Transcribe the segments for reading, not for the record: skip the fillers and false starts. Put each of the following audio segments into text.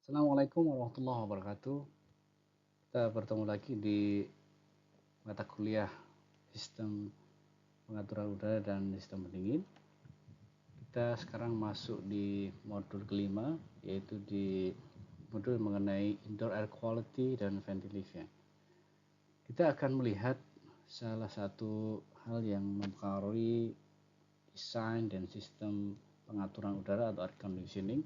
Assalamualaikum warahmatullahi wabarakatuh. Kita bertemu lagi di mata kuliah Sistem Pengaturan Udara dan Sistem Pendingin. Kita sekarang masuk di modul kelima, yaitu di modul mengenai Indoor Air Quality dan Ventilation. Kita akan melihat salah satu hal yang mempengaruhi desain dan sistem pengaturan udara atau air conditioning.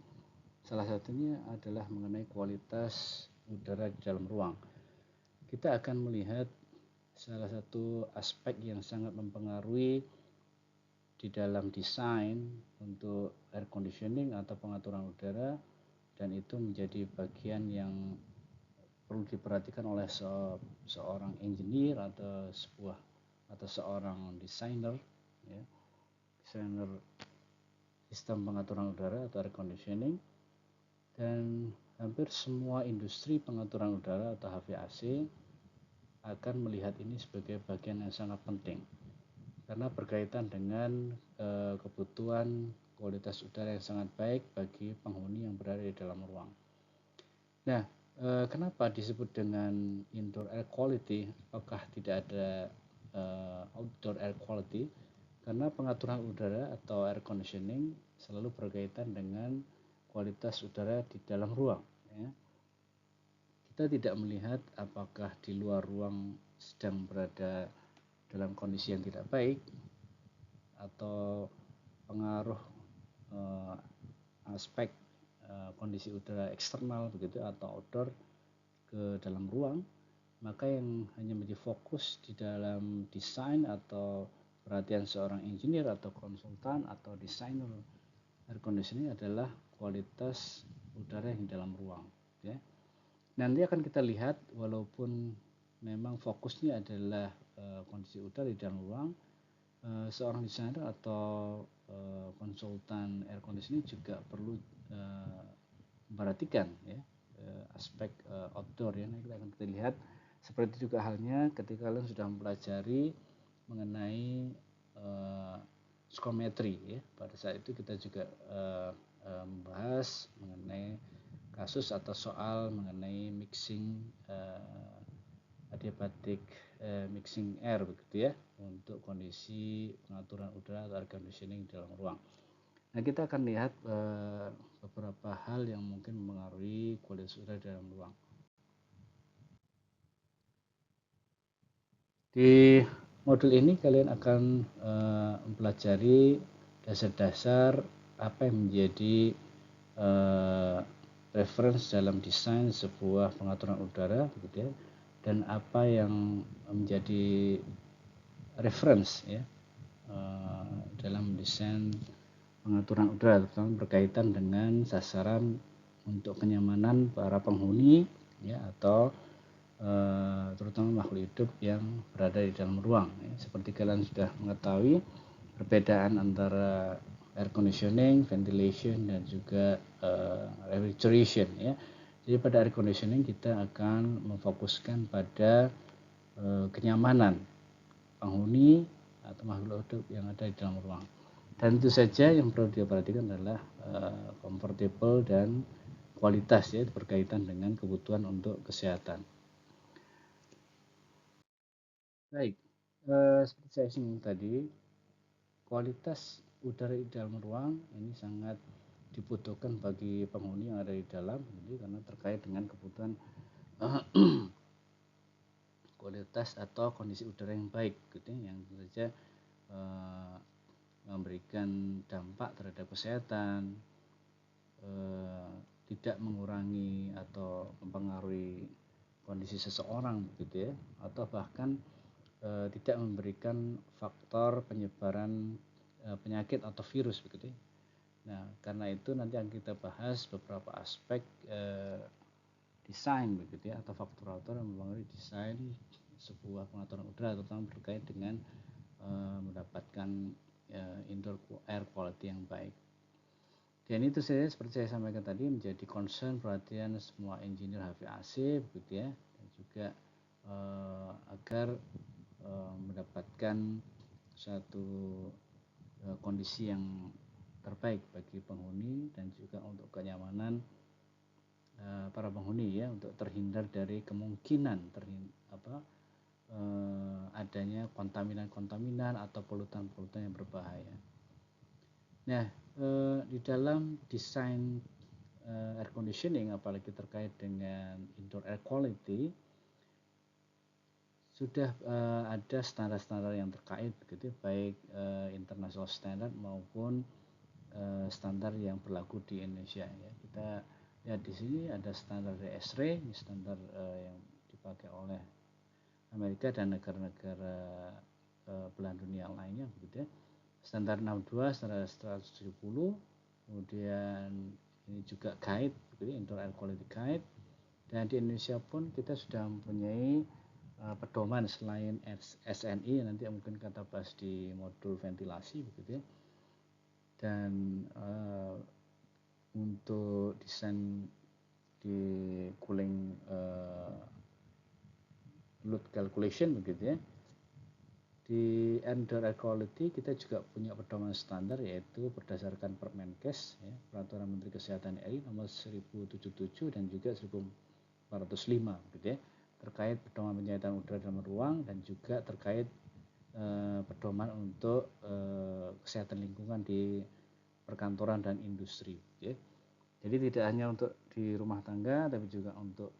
Salah satunya adalah mengenai kualitas udara di dalam ruang. Kita akan melihat salah satu aspek yang sangat mempengaruhi di dalam desain untuk air conditioning atau pengaturan udara, dan itu menjadi bagian yang perlu diperhatikan oleh seorang engineer atau seorang desainer, ya, desainer sistem pengaturan udara atau air conditioning. Dan hampir semua industri pengaturan udara atau HVAC akan melihat ini sebagai bagian yang sangat penting karena berkaitan dengan kebutuhan kualitas udara yang sangat baik bagi penghuni yang berada di dalam ruang. Nah, kenapa disebut dengan indoor air quality? Apakah tidak ada outdoor air quality? Karena pengaturan udara atau air conditioning selalu berkaitan dengan kualitas udara di dalam ruang, ya. Kita tidak melihat apakah di luar ruang sedang berada dalam kondisi yang tidak baik atau pengaruh aspek kondisi udara eksternal begitu atau outdoor ke dalam ruang. Maka yang hanya menjadi fokus di dalam desain atau perhatian seorang engineer atau konsultan atau desainer air conditioning adalah kualitas udara yang di dalam ruang, ya. Nanti akan kita lihat walaupun memang fokusnya adalah kondisi udara di dalam ruang, seorang desainer atau konsultan air conditioning juga perlu memperhatikan, ya, aspek outdoor, ya. Nah, kita lihat seperti juga halnya ketika kalian sudah mempelajari mengenai skometri, ya. Pada saat itu kita juga membahas mengenai kasus atau soal mengenai mixing adiabatik mixing air begitu, ya, untuk kondisi pengaturan udara atau air conditioning di dalam ruang. Nah, kita akan lihat beberapa hal yang mungkin mempengaruhi kualitas udara di dalam ruang. Di modul ini kalian akan mempelajari dasar-dasar apa yang menjadi reference dalam desain sebuah pengaturan udara begitu, ya, dan apa yang menjadi reference, ya, dalam desain pengaturan udara, terutama berkaitan dengan sasaran untuk kenyamanan para penghuni, ya, atau terutama makhluk hidup yang berada di dalam ruang, ya. Seperti kalian sudah mengetahui perbedaan antara air conditioning, ventilation, dan juga refrigeration, ya. Jadi pada air conditioning kita akan memfokuskan pada kenyamanan penghuni atau makhluk hidup yang ada di dalam ruang. Dan itu saja yang perlu diperhatikan adalah comfortable dan kualitas, ya, berkaitan dengan kebutuhan untuk kesehatan. Baik, seperti saya singgung tadi, kualitas udara di dalam ruang ini sangat dibutuhkan bagi penghuni yang ada di dalam, jadi karena terkait dengan kebutuhan kualitas atau kondisi udara yang baik, gitu, yang tentu saja memberikan dampak terhadap kesehatan, tidak mengurangi atau mempengaruhi kondisi seseorang, gitu, ya, atau bahkan tidak memberikan faktor penyebaran penyakit atau virus begitu, ya. Nah, karena itu nanti akan kita bahas beberapa aspek desain begitu, ya, atau faktor-faktor yang mempengaruhi desain sebuah pengaturan udara, terutama berkait dengan mendapatkan indoor air quality yang baik. Dan itu saja seperti saya sampaikan tadi menjadi concern perhatian semua engineer HVAC begitu, ya, dan juga agar mendapatkan satu kondisi yang terbaik bagi penghuni dan juga untuk kenyamanan para penghuni ya, untuk terhindar dari kemungkinan adanya kontaminan atau polutan-polutan yang berbahaya. Nah, di dalam desain air conditioning, apalagi terkait dengan indoor air quality, sudah ada standar-standar yang terkait begitu, baik international standard maupun standar yang berlaku di Indonesia ya. Kita lihat di sini ada standar ESRE, ini standar yang dipakai oleh Amerika dan negara-negara belahan dunia lainnya begitu ya. Standar 62, standar 170, kemudian ini juga guide begitu, indoor air quality guide. Dan di Indonesia pun kita sudah mempunyai pedoman selain SNI, nanti mungkin kita bahas di modul ventilasi begitu ya. Dan untuk desain di cooling load calculation begitu ya, di indoor air quality kita juga punya pedoman standar, yaitu berdasarkan Permenkes ya, Peraturan Menteri Kesehatan RI nomor 1077 dan juga 1405 gitu ya, terkait pedoman penyihatan udara dalam ruang dan juga terkait pedoman untuk kesehatan lingkungan di perkantoran dan industri gitu ya. Jadi tidak hanya untuk di rumah tangga, tapi juga untuk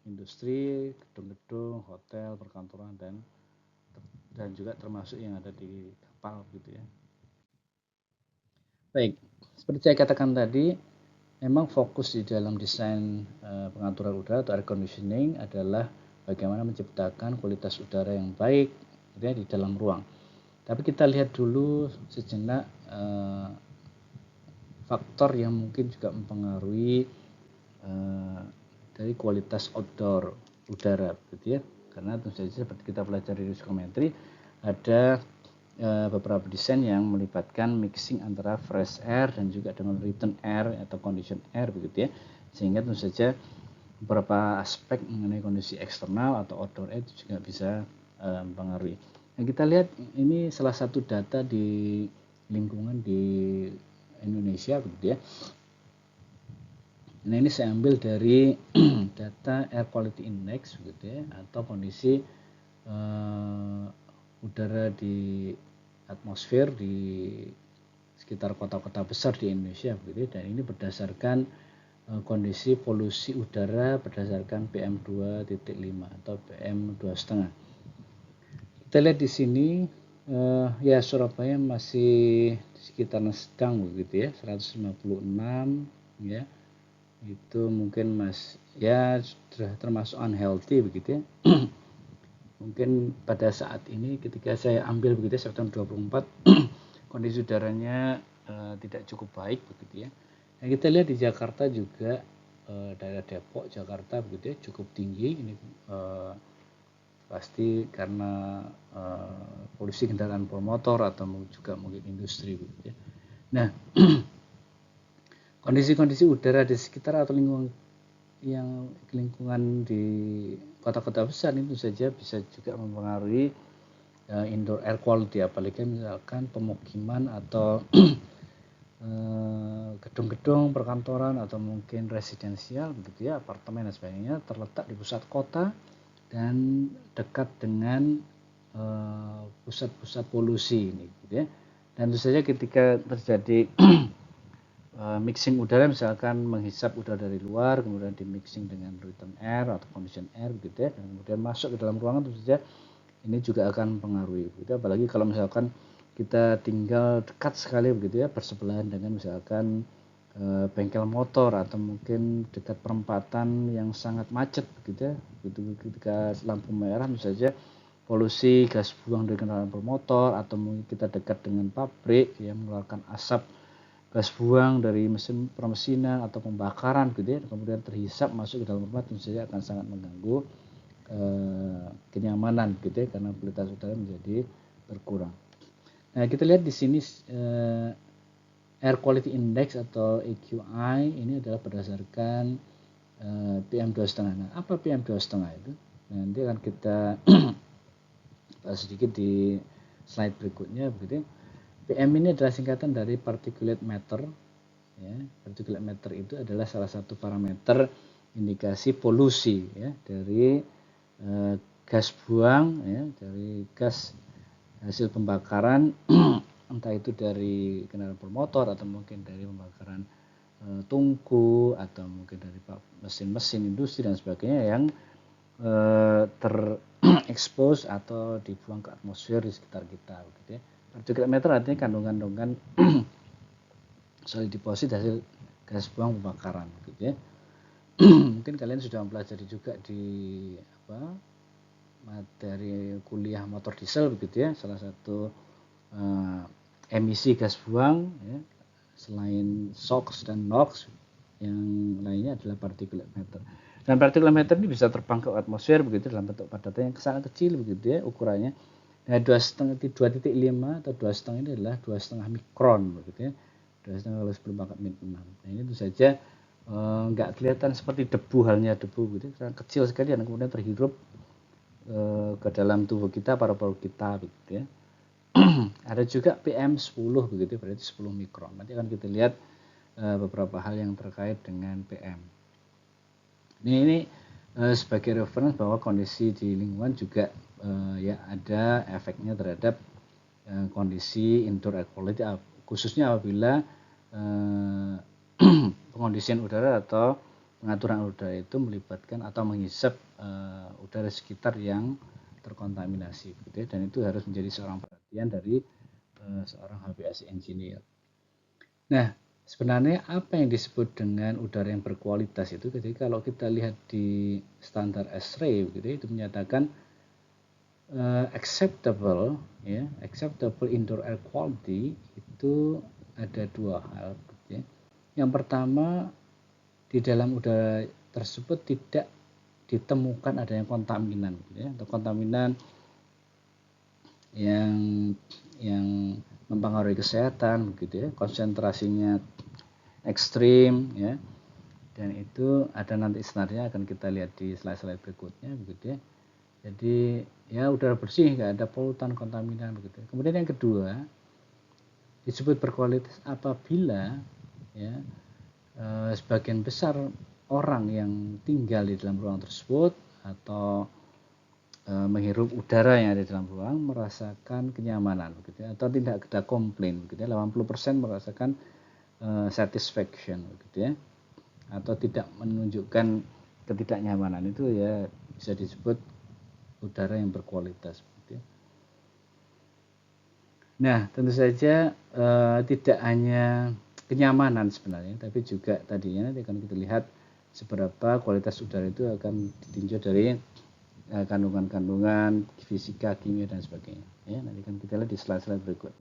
industri, gedung-gedung, hotel, perkantoran, dan juga termasuk yang ada di kapal gitu ya. Baik, seperti saya katakan tadi, memang fokus di dalam desain pengaturan udara atau air conditioning adalah bagaimana menciptakan kualitas udara yang baik gitu ya, di dalam ruang. Tapi kita lihat dulu sejenak faktor yang mungkin juga mempengaruhi dari kualitas outdoor udara gitu ya. Karena tentu saja seperti kita pelajari di psikometri, ada beberapa desain yang melibatkan mixing antara fresh air dan juga dengan return air atau condition air begitu ya, sehingga tentu saja beberapa aspek mengenai kondisi eksternal atau outdoor air itu juga bisa mempengaruhi. Nah, kita lihat ini salah satu data di lingkungan di Indonesia begitu ya. Nah, ini saya ambil dari data air quality index begitu ya, atau kondisi udara di atmosfer di sekitar kota-kota besar di Indonesia begitu ya. Dan ini berdasarkan kondisi polusi udara berdasarkan PM2.5 atau PM2,5. Kita lihat di sini ya, Surabaya masih di sekitar sedang begitu ya, 156 ya. Itu mungkin ya sudah termasuk unhealthy begitu ya. Mungkin pada saat ini ketika saya ambil begitu ya, September 24 kondisi udaranya tidak cukup baik begitu ya. Nah, kita lihat di Jakarta juga, daerah Depok, Jakarta begitu ya, cukup tinggi. Ini pasti karena polusi kendaraan bermotor atau juga mungkin industri begitu ya. Nah, kondisi-kondisi udara di sekitar atau lingkungan di kota-kota besar itu saja bisa juga mempengaruhi indoor air quality, apalagi misalkan pemukiman atau gedung-gedung perkantoran atau mungkin residensial begitu ya, apartemen dan sebagainya, terletak di pusat kota dan dekat dengan pusat-pusat polusi ini gitu ya. Dan tentu saja ketika terjadi mixing udara, misalkan menghisap udara dari luar kemudian di mixing dengan return air atau condition air gitu ya, dan kemudian masuk ke dalam ruangan, tentu saja ini juga akan mempengaruhi gitu. Apalagi kalau misalkan kita tinggal dekat sekali begitu ya, bersebelahan dengan misalkan bengkel motor atau mungkin dekat perempatan yang sangat macet begitu ya. Begitu ketika lampu merah tentu saja polusi gas buang dari kendaraan bermotor, atau mungkin kita dekat dengan pabrik yang mengeluarkan asap gas buang dari mesin permesinan atau pembakaran gitu ya, kemudian terhisap masuk ke dalam rumah, tentu saja akan sangat mengganggu kenyamanan gitu ya, karena kualitas udara menjadi berkurang. Nah, kita lihat di sini air quality index atau AQI ini adalah berdasarkan PM2,5. Nah, apa PM2,5 itu? Nanti akan kita bahas sedikit di slide berikutnya begitu. PM ini adalah singkatan dari particulate matter ya. Particulate matter itu adalah salah satu parameter indikasi polusi ya dari gas buang ya, dari gas hasil pembakaran entah itu dari kendaraan bermotor atau mungkin dari pembakaran tungku atau mungkin dari mesin-mesin industri dan sebagainya yang terekspos atau dibuang ke atmosfer di sekitar kita gitu ya. Particulate matter artinya kandungan-kandungan solid deposit hasil gas buang pembakaran gitu ya. Mungkin kalian sudah mempelajari juga di materi kuliah motor diesel begitu ya, salah satu emisi gas buang ya, selain SOx dan NOx yang lainnya adalah particulate matter. Dan particulate matter ini bisa terbang ke atmosfer begitu dalam bentuk padatan yang sangat kecil begitu ya ukurannya. Nah, 2,5 atau 2,5 ini adalah 2,5 mikron begitu ya. 2,5 kalau sebelum pangkat min 6. Nah, ini tentu saja nggak kelihatan seperti debu, halnya debu gitu, karena kecil sekali dan kemudian terhirup ke dalam tubuh kita, paru-paru kita begitu ya. Ada juga PM10 begitu, berarti 10 mikron. Nanti akan kita lihat beberapa hal yang terkait dengan PM. Ini sebagai referensi bahwa kondisi di lingkungan juga ya ada efeknya terhadap kondisi indoor air quality, khususnya apabila pengondisian udara atau pengaturan udara itu melibatkan atau menghisap udara sekitar yang terkontaminasi gitu ya, dan itu harus menjadi seorang perhatian dari seorang HVAC engineer. Nah, sebenarnya apa yang disebut dengan udara yang berkualitas itu, ketika kalau kita lihat di standar ASHRAE gitu, itu menyatakan acceptable indoor air quality itu ada dua hal gitu ya. Yang pertama, di dalam udara tersebut tidak ditemukan adanya kontaminan gitu ya, atau kontaminan yang mempengaruhi kesehatan begitu ya, konsentrasinya ekstrim ya, dan itu ada nanti sebenarnya akan kita lihat di slide-slide berikutnya begitu ya. Jadi ya udara bersih, nggak ada polutan, kontaminan begitu. Kemudian yang kedua, disebut berkualitas apabila ya sebagian besar orang yang tinggal di dalam ruang tersebut atau menghirup udara yang ada di dalam ruang merasakan kenyamanan begitu ya, atau tidak ada komplain begitu ya, 80% merasakan satisfaction begitu ya, atau tidak menunjukkan ketidaknyamanan, itu ya bisa disebut udara yang berkualitas begitu ya. Nah, tentu saja tidak hanya kenyamanan sebenarnya, tapi juga tadinya nanti akan kita lihat seberapa kualitas udara itu akan ditinjau dari kandungan-kandungan fisika, kimia dan sebagainya. Ya, nanti kan kita lihat di slide-slide berikut.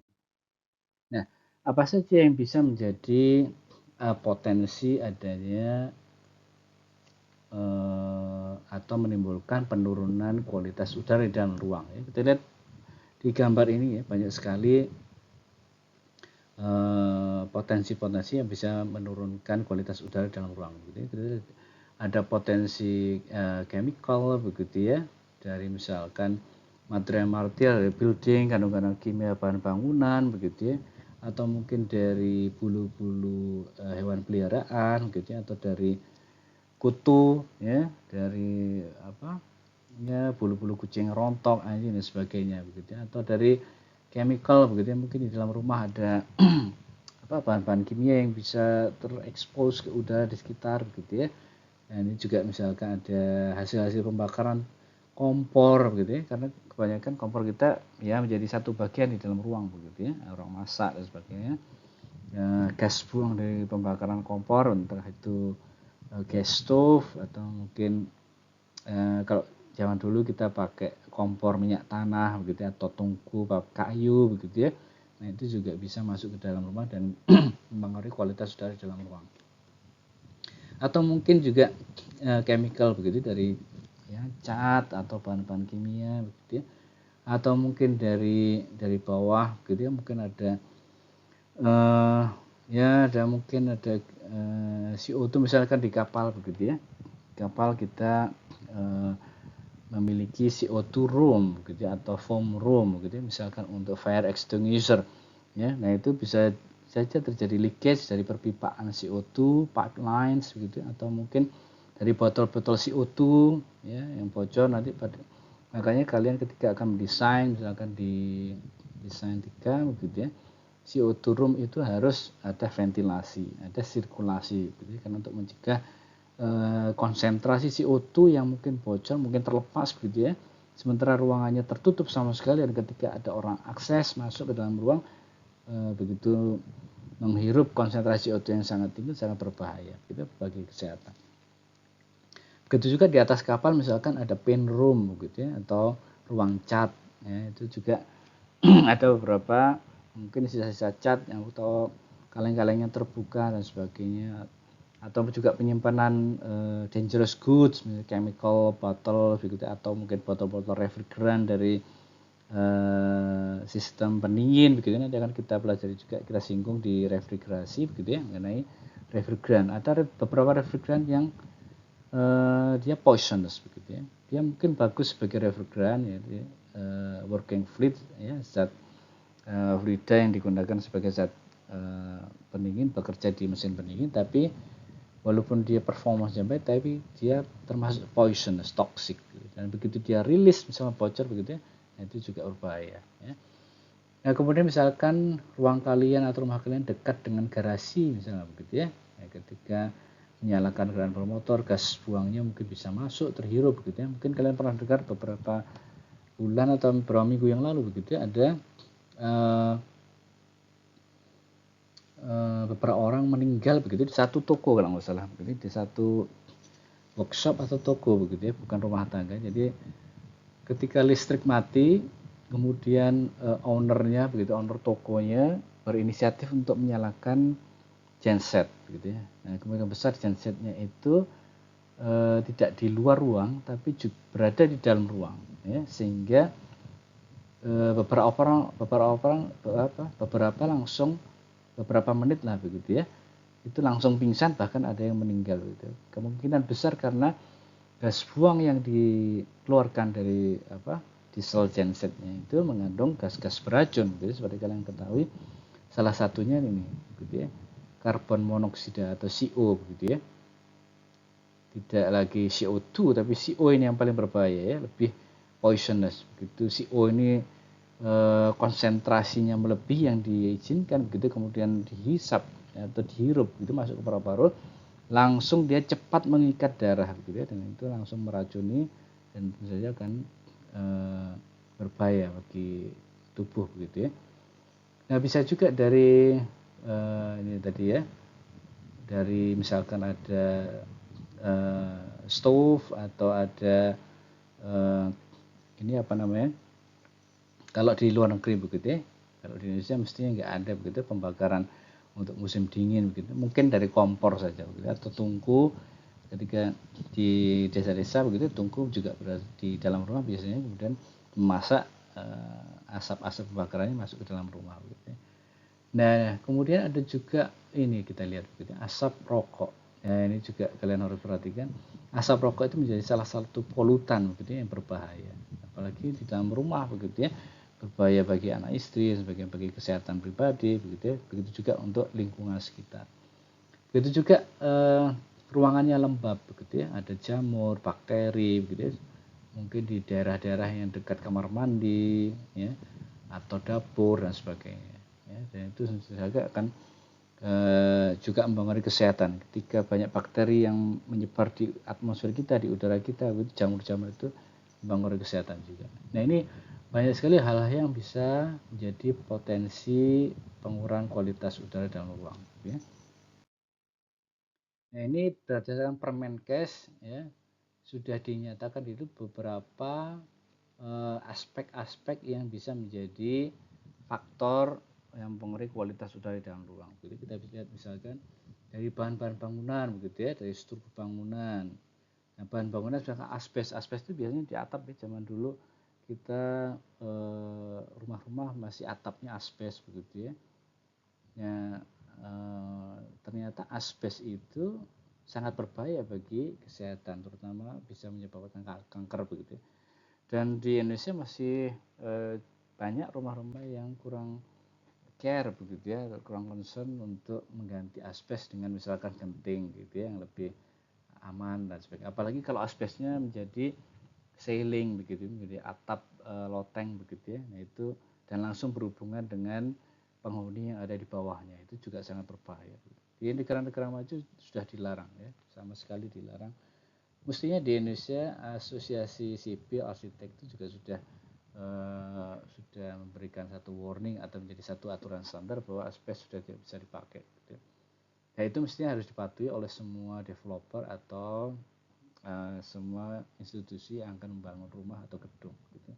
Nah, apa saja yang bisa menjadi potensi adanya atau menimbulkan penurunan kualitas udara di dalam ruang? Ya, kita lihat di gambar ini ya, banyak sekali potensi-potensi yang bisa menurunkan kualitas udara dalam ruang. Gitu. Ada potensi chemical begitu ya, dari misalkan material dari building, kandungan kimia bahan bangunan begitu ya, atau mungkin dari bulu-bulu hewan peliharaan begitu ya, atau dari kutu ya, dari bulu-bulu kucing rontok dan sebagainya begitu ya, atau dari chemical begitu ya, mungkin di dalam rumah ada bahan-bahan kimia yang bisa terekspos ke udara di sekitar begitu ya. Nah, ini juga misalkan ada hasil-hasil pembakaran kompor begitu ya, karena kebanyakan kompor kita ya menjadi satu bagian di dalam ruang begitu ya, ruang masak dan sebagainya. Gas buang dari pembakaran kompor, entah itu gas stove atau mungkin kalau zaman dulu kita pakai kompor minyak tanah begitu ya, atau tungku kayu begitu ya. Nah, itu juga bisa masuk ke dalam rumah dan mempengaruhi kualitas udara di dalam ruang. Atau mungkin juga chemical begitu dari ya, cat atau bahan-bahan kimia begitu ya, atau mungkin dari bawah gitu ya, mungkin ada mungkin ada CO2 misalkan di kapal begitu ya. Kapal kita memiliki CO2 room gitu ya, atau foam room gitu ya, misalkan untuk fire extinguisher ya. Nah, itu bisa saja terjadi leakage dari perpipaan CO2, pipelines begitu, atau mungkin dari botol-botol CO2 ya yang bocor nanti makanya kalian ketika akan mendesain, misalkan di desain 3 begitu ya, CO2 room itu harus ada ventilasi, ada sirkulasi gitu ya, karena untuk mencegah konsentrasi CO2 yang mungkin bocor, mungkin terlepas gitu ya, sementara ruangannya tertutup sama sekali, dan ketika ada orang akses masuk ke dalam ruang begitu menghirup konsentrasi CO2 yang sangat tinggi, sangat berbahaya gitu bagi kesehatan. Begitu juga di atas kapal misalkan ada paint room gitu ya, atau ruang cat ya, itu juga ada beberapa mungkin sisa-sisa cat yang atau kaleng-kaleng yang terbuka dan sebagainya, atau juga penyimpanan dangerous goods, misalnya chemical bottle begitu, atau mungkin botol-botol refrigeran dari sistem pendingin begitu. Nanti akan kita pelajari juga, kita singgung di refrigerasi begitu ya, mengenai refrigeran. Ada beberapa refrigeran yang dia poisonous begitu ya, dia mungkin bagus sebagai refrigeran ya, working fluid ya, zat fluida yang digunakan sebagai zat pendingin, bekerja di mesin pendingin, tapi walaupun dia performanya baik, tapi dia termasuk poisonous, toxic gitu. Dan begitu dia rilis misalnya bocor begitu ya, itu juga berbahaya ya. Nah kemudian misalkan ruang kalian atau rumah kalian dekat dengan garasi misalnya begitu ya, ketika menyalakan kendaraan bermotor, gas buangnya mungkin bisa masuk, terhirup begitu ya. Mungkin kalian pernah dengar beberapa bulan atau beberapa minggu yang lalu begitu ya, ada beberapa orang meninggal begitu di satu toko kalau nggak salah, begitu di satu workshop atau toko begitu ya, bukan rumah tangga. Jadi ketika listrik mati, kemudian ownernya begitu, owner tokonya berinisiatif untuk menyalakan genset begitu ya. Nah kemungkinan besar gensetnya itu tidak di luar ruang, tapi berada di dalam ruang ya, sehingga beberapa langsung beberapa menit lah begitu ya, itu langsung pingsan, bahkan ada yang meninggal gitu. Kemungkinan besar karena gas buang yang dikeluarkan dari diesel gensetnya itu mengandung gas-gas beracun gitu, seperti kalian ketahui. Salah satunya ini gitu ya, karbon monoksida atau CO begitu ya, tidak lagi CO2 tapi CO ini yang paling berbahaya ya, lebih poisonous begitu. CO ini konsentrasinya melebihi yang diizinkan begitu, kemudian dihisap atau dihirup itu masuk ke paru-paru, langsung dia cepat mengikat darah begitu ya, dan itu langsung meracuni dan tentu saja akan berbahaya bagi tubuh begitu ya. Nah bisa juga dari ini tadi ya, dari misalkan ada stove atau ada ini apa namanya, kalau di luar negeri begitu ya, kalau di Indonesia mestinya nggak ada begitu pembakaran untuk musim dingin begitu, mungkin dari kompor saja begitu, atau tungku. Ketika di desa-desa begitu, tungku juga berada di dalam rumah biasanya, kemudian memasak asap-asap pembakarannya masuk ke dalam rumah begitu ya. Nah kemudian ada juga ini kita lihat begitu, asap rokok. Nah ini juga kalian harus perhatikan, asap rokok itu menjadi salah satu polutan begitu ya, yang berbahaya, apalagi di dalam rumah begitu ya, berbahaya bagi anak istri, sebagian bagi kesehatan pribadi begitu ya, begitu juga untuk lingkungan sekitar. Begitu juga ruangannya lembab begitu ya, ada jamur, bakteri begitu ya, mungkin di daerah-daerah yang dekat kamar mandi ya, atau dapur dan sebagainya ya, dan itu juga akan juga mempengaruhi kesehatan. Ketika banyak bakteri yang menyebar di atmosfer kita, di udara kita, begitu jamur-jamur itu mempengaruhi kesehatan juga. Nah ini banyak sekali hal-hal yang bisa menjadi potensi pengurangan kualitas udara dalam ruang ya. Nah ini berdasarkan Permenkes ya, sudah dinyatakan itu beberapa aspek-aspek yang bisa menjadi faktor yang mempengaruhi kualitas udara di dalam ruang. Jadi kita bisa lihat misalkan dari bahan-bahan bangunan begitu ya, dari struktur bangunan. Nah, bahan bangunan misalkan asbes itu biasanya di atap ya, zaman dulu kita rumah-rumah masih atapnya asbes begitu ya. Ya, ternyata asbes itu sangat berbahaya bagi kesehatan, terutama bisa menyebabkan kanker begitu ya. Dan di Indonesia masih banyak rumah-rumah yang kurang care begitu ya, kurang concern untuk mengganti asbes dengan misalkan genting gitu ya, yang lebih aman dan sebagainya. Apalagi kalau asbesnya menjadi ceiling begitu, menjadi atap loteng begitu ya. Nah itu dan langsung berhubungan dengan penghuni yang ada di bawahnya, itu juga sangat berbahaya. Di negara-negara maju sudah dilarang ya, sama sekali dilarang. Mestinya di Indonesia Asosiasi Sipil Arsitek itu juga sudah memberikan satu warning atau menjadi satu aturan standar bahwa asbes sudah tidak bisa dipakai. Gitu. Nah itu mestinya harus dipatuhi oleh semua developer atau semua institusi yang akan membangun rumah atau gedung. Gitu.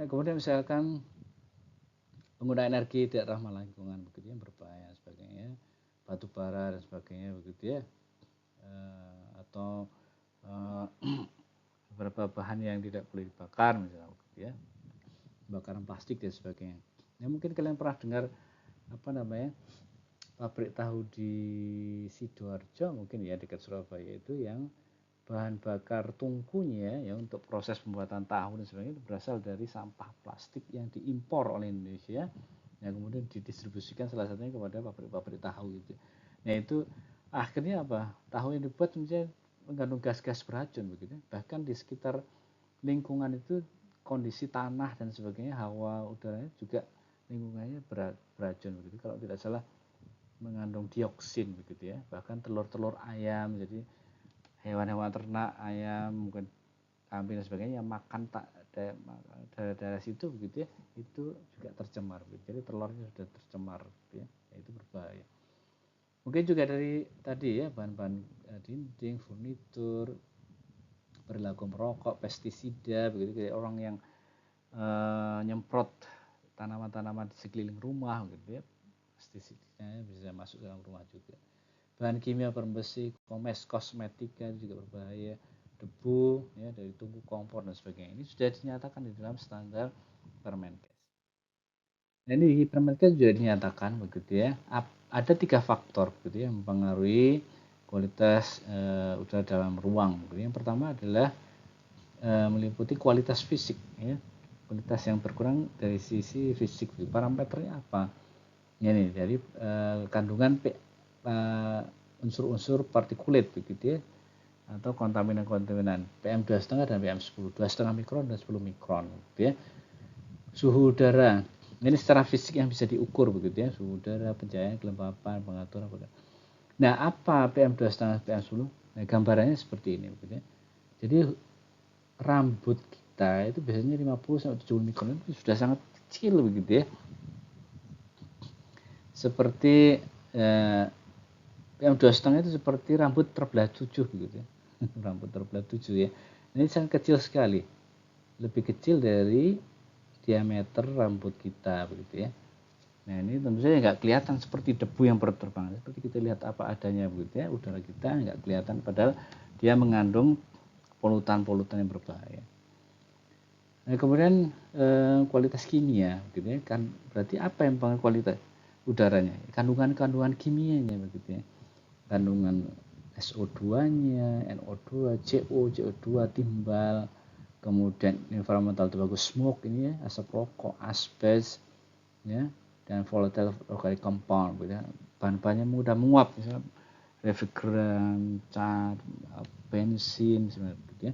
Nah kemudian misalkan penggunaan energi tidak ramah lingkungan begitu yang berbahaya sebagainya, batu bara dan sebagainya begitu ya, atau beberapa bahan yang tidak boleh dibakar misalnya begitu ya, bakaran plastik dan sebagainya. Ya mungkin kalian pernah dengar apa namanya pabrik tahu di Sidoarjo mungkin ya dekat Surabaya itu yang bahan bakar tungkunya ya untuk proses pembuatan tahu dan sebagainya itu berasal dari sampah plastik yang diimpor oleh Indonesia yang kemudian didistribusikan salah satunya kepada pabrik-pabrik tahu gitu. Nah itu akhirnya apa? Tahu yang dibuat menjadi mengandung gas-gas beracun begitu. Bahkan di sekitar lingkungan itu kondisi tanah dan sebagainya, hawa udaranya juga lingkungannya beracun begitu. Kalau tidak salah mengandung dioksin begitu ya. Bahkan telur-telur ayam jadi hewan-hewan ternak ayam mungkin kambing dan sebagainya yang makan daerah situ begitu ya itu juga tercemar begitu. Jadi telurnya sudah tercemar gitu ya. Itu berbahaya. Mungkin juga dari tadi ya bahan-bahan dinding, furnitur, perilaku merokok, pestisida begitu. Jadi orang yang nyemprot tanaman-tanaman di sekeliling rumah gitu ya, pestisidanya bisa masuk dalam rumah juga. Bahan kimia pembersih, kosmetika juga berbahaya, debu ya dari tungku kompor dan sebagainya. Ini sudah dinyatakan di dalam standar Permenkes. Nah, ini di Permenkes juga dinyatakan begitu ya. Ada 3 faktor begitu ya yang mempengaruhi kualitas udara dalam ruang. Begitu. Yang pertama adalah meliputi kualitas fisik ya. Kualitas yang berkurang dari sisi fisik. Parameternya apa? Ya nih dari kandungan unsur-unsur partikulat begitu ya atau kontaminan PM2,5 dan PM10, 2,5 mikron dan 10 mikron gitu ya. Suhu udara ini secara fisik yang bisa diukur begitu ya, suhu udara, pencahayaan, kelembapan, pengaturan. Nah apa PM2,5 PM10? Nah gambarannya seperti ini begitu ya. Jadi rambut kita itu biasanya 50 sampai 70 mikron itu sudah sangat kecil begitu ya. Seperti PM2,5 itu seperti rambut terbelah 7 begitu ya. Rambut terbelah 7 ya. Ini sangat kecil sekali. Lebih kecil dari diameter rambut kita begitu ya. Nah ini tentu saja nggak kelihatan seperti debu yang berterbangan. Seperti kita lihat apa adanya begitu ya. Udara kita nggak kelihatan padahal dia mengandung polutan-polutan yang berbahaya. Nah kemudian kualitas kimia gitu ya. Kan berarti apa yang mempengaruhi kualitas udaranya? Kandungan-kandungan kimianya begitu ya. Kandungan SO2-nya, NO2, CO, CO2, timbal, kemudian environmental tobacco smoke ini ya, asap rokok, asbes, ya, dan volatile organic compound, gitu ya. Bahan-bahannya mudah menguap, misalnya refrigerant, cat, bensin, gitu ya.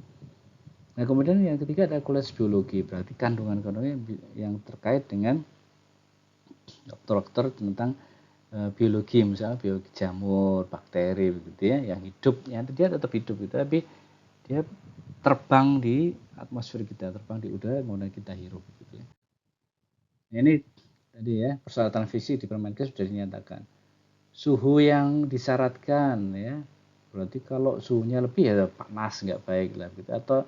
Nah kemudian yang ketiga ada kualitas biologi, berarti kandungan-kandungan yang terkait dengan dokter-dokter tentang biologi, misalnya biologi jamur, bakteri begitu ya, yang hidup, yang dia tetap hidup gitu, tapi dia terbang di atmosfer kita, terbang di udara kemudian kita hirup gitu ya. Nah, ini tadi ya persyaratan fisik di Permenkes sudah dinyatakan. Suhu yang disyaratkan ya, berarti kalau suhunya lebih ya panas nggak baik lah gitu, atau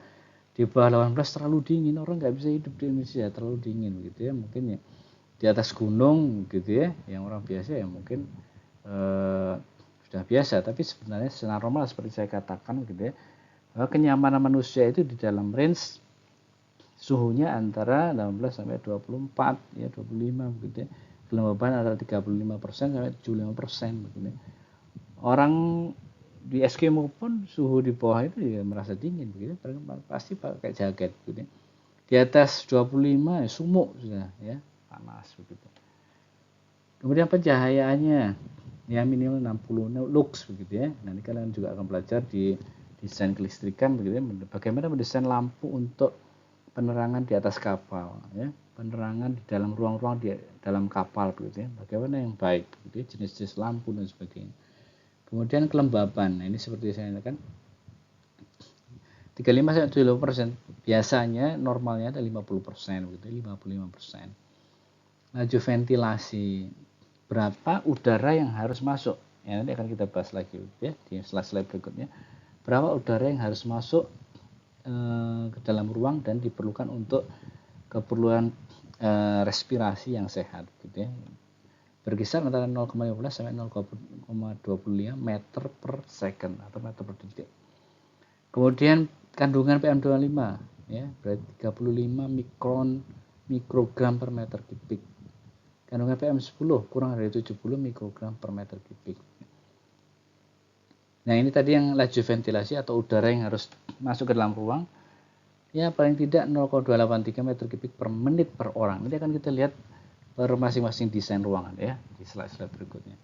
di bawah 18 terlalu dingin, orang nggak bisa hidup di Indonesia terlalu dingin gitu ya, mungkin ya di atas gunung gitu ya, yang orang biasa ya mungkin sudah biasa, tapi sebenarnya secara normal seperti saya katakan gitu ya, bahwa kenyamanan manusia itu di dalam range suhunya antara 18 sampai 24 ya 25 begitu ya, kelembaban antara 35% sampai 75% begitu ya. Orang di Eskimo pun suhu di bawah itu ya merasa dingin begitu, pasti pakai jaket gitu ya. Di atas 25 ya sumuk sudah ya, panas begitu. Kemudian pencahayaannya ya minimal 60 lux begitu ya. Nanti kalian juga akan belajar di desain kelistrikan begitu ya, bagaimana mendesain lampu untuk penerangan di atas kapal ya, penerangan di dalam ruang-ruang di dalam kapal begitu ya, bagaimana yang baik begitu ya, jenis-jenis lampu dan sebagainya. Kemudian kelembaban, nah, ini seperti saya katakan 35-70%, biasanya normalnya ada 50% begitu, 55%. Laju ventilasi, berapa udara yang harus masuk, ya nanti akan kita bahas lagi ya di slide-slide berikutnya. Berapa udara yang harus masuk ke dalam ruang dan diperlukan untuk keperluan respirasi yang sehat gitu ya. Berkisar antara 0,15 sampai 0,25 meter per second atau meter per detik. Kemudian kandungan PM2,5 ya, berarti 35 mikrogram per meter kubik. Kandungan PM10 kurang dari 70 mikrogram per meter kubik. Nah, ini tadi yang laju ventilasi atau udara yang harus masuk ke dalam ruang. Ya, paling tidak 0,283 meter kubik per menit per orang. Ini akan kita lihat per masing-masing desain ruangan ya di slide-slide berikutnya.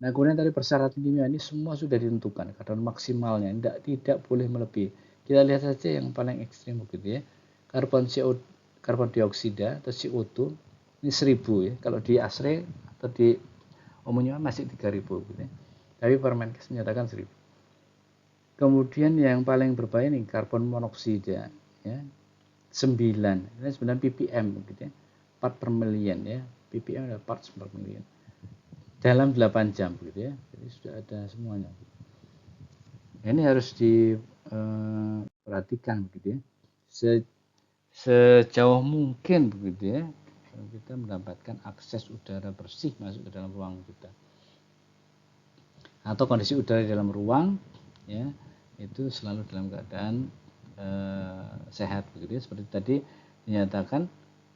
Nah, kemudian tadi persyaratan kimia ini semua sudah ditentukan kadar maksimalnya, tidak boleh melebihi. Kita lihat saja yang paling ekstrim begitu ya. Karbon dioksida atau CO2 ini 1000 ya. Kalau di ASRE atau di umumnya masih 3000 gitu ya. Tapi Permenkes menyatakan 1000. Kemudian yang paling berbahaya nih karbon monoksida ya. 9. Ini 9 ppm gitu ya. Part per million ya. ppm adalah parts per million. Dalam 8 jam gitu ya. Jadi sudah ada semuanya. Ini harus diperhatikan begitu ya. Sejauh mungkin begitu ya. Kita mendapatkan akses udara bersih masuk ke dalam ruang kita. Atau kondisi udara di dalam ruang ya, itu selalu dalam keadaan sehat begitu ya. Seperti tadi dinyatakan